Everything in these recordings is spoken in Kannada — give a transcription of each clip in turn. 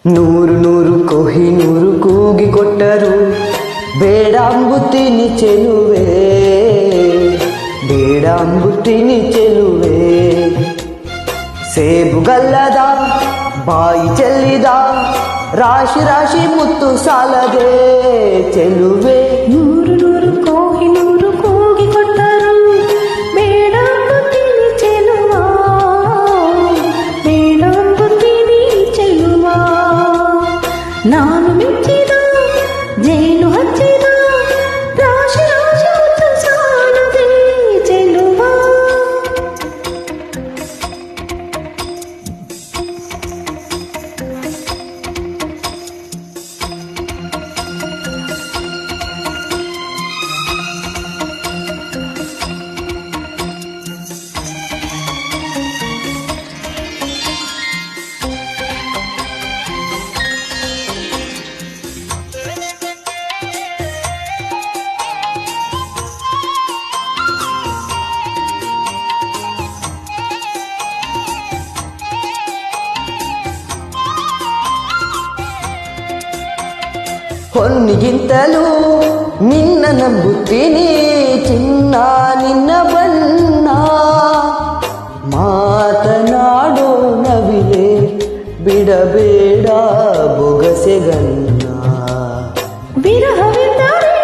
ನೂರು ನೂರು ಕೊಹಿನೂರು ಕೂಗಿ ಕೊಟ್ಟರು ಬೇಡ ಅಂಬುತ್ತೀನಿ ಚೆಲುವೆ, ಬೇಡ ಅಂಬುತ್ತೀನಿ ಚೆಲುವೆ. ಸೇಬುಗಲ್ಲದ ಬಾಯಿ ಚೆಲ್ಲಿದ ರಾಶಿ ರಾಶಿ ಮುತ್ತು ಸಾಲದೆ ಚೆಲುವೆ. ನೂರು ನೂರು ಕೊಹಿನೂರು ಕೂಗಿ ಕೊಟ್ಟರು ಬೇಡ ಅಂಬುತ್ತೀನಿ ಚೆಲುವ, ಬೇಡ ಅಂಬುತ್ತೀನಿ ಚೆಲುವ. ನಾನು ಮೆಚ್ಚಿದ ಜೇನು ಹಚ್ಚಿದ ರಾಶಿ ರಾಶಿ ಮುತ್ತು ಸಾಲದೆ ಚೆಲುವ. ಹೊನ್ನಿಗಿಂತಲೂ ನಿನ್ನ ನಂಬುತ್ತೀನಿ ಚಿನ್ನ, ನಿನ್ನ ಬಣ್ಣ ಮಾತನಾಡೋ ನವಿಲೆ ಬಿಡಬೇಡ ಬೊಗಸೆಗನ್ನ. ವಿರಹವೆಂದರೆ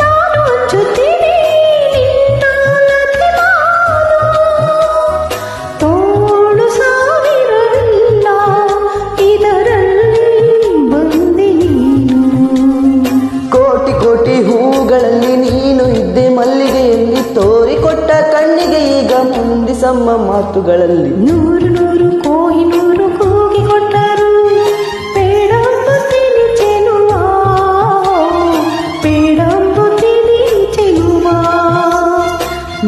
ನಾನು ಹಂಚುತ್ತೀನಿ ನಿನ್ನ ಲತೆ ಮಾನು, ತೋಳು ಸಾವಿರವಿಲ್ಲ ಇದರಲ್ಲಿ ಬಂದೆ ನೀನು. ಕೋಟಿ ಕೋಟಿ ಹೂಗಳಲ್ಲಿ ನೀನು ಇದ್ದೆ ಮಲ್ಲಿಗೆಯಲ್ಲಿ ತೋರಿಕೊಟ್ಟ ಕಣ್ಣಿಗೆ ಈಗ ಮುಂದಿಸಮ್ಮ ಮಾತುಗಳಲ್ಲಿ. ನೂರು ನೂರು ಕೊಹಿನೂರು ಕೂಗಿ ಕೊಟ್ಟರು ಬೇಡ ಅಂಬುತ್ತೀನಿ ಚೆಲುವ, ಬೇಡ ಅಂಬುತ್ತೀನಿ ಚೆಲುವ.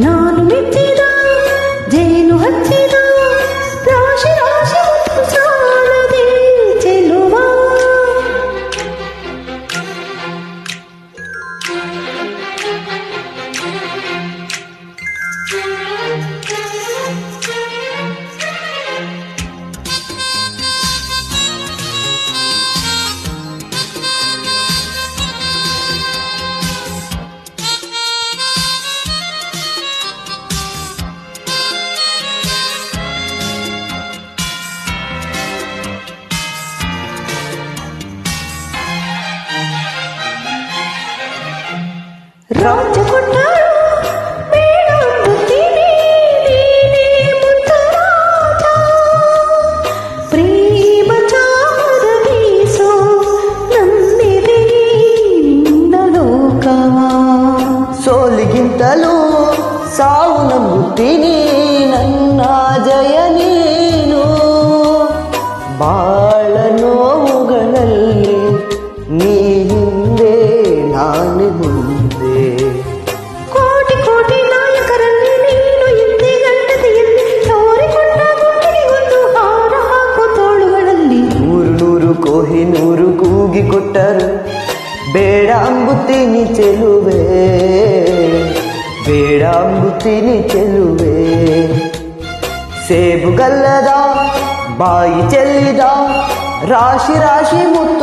ನಾನು ಮೆಚ್ಚಿದ ಜೇನು ಹಚ್ಚಿದ ರಾಶಿ ರಾಶಿ ಮುತ್ತು ಸಾಲದೆ ಚೆಲುವ. ರಾಜ ಕೊಟ್ಟರು ಬೇಡ ಅಂಬುತ್ತೀನಿ ನೀನೇ ಮುದ್ದು ರಾಜ, ಪ್ರೇಮ ಚಾಮರ ಬೀಸೋ ನನ್ನೆದೆ ನಿನ್ನ ಲೋಕವ. ಸೋಲಿಗಿಂತಲೂ ಸಾವು ನಂಬುತ್ತೀನಿ ನನ್ನ ಜಯ ನೀನು. ಬಾಳ ನೋವುಗಳಲ್ಲಿ ನೀ ಹಿಂದೆ ನಾನು ಮುಂದೆ. ಕೋಟಿ ಕೋಟಿ ನಾಯಕರಲ್ಲಿ ನೀನು ಇದ್ದೆ ಗಂಡತೆಯಲ್ಲಿ ತೋರಿಕೊಂಡ ಗುಂಡಿಗೊಂದು ಹಾರ ಹಾಕು ತೋಳುಗಳಲ್ಲಿ. ನೂರು ನೂರು ಕೊಹಿನೂರು ಕೂಗಿ ಕೊಟ್ಟರು ಬೇಡ ಅಂಬುತ್ತೀನಿ ಚೆಲುವೆ, ಬೇಡ ಅಂಬುತ್ತೀನಿ ಚೆಲುವೆ. ಸೇಬುಗಲ್ಲದ ಬಾಯಿ ಚೆಲ್ಲಿದ ರಾಶಿ ರಾಶಿ ಮುತ್ತು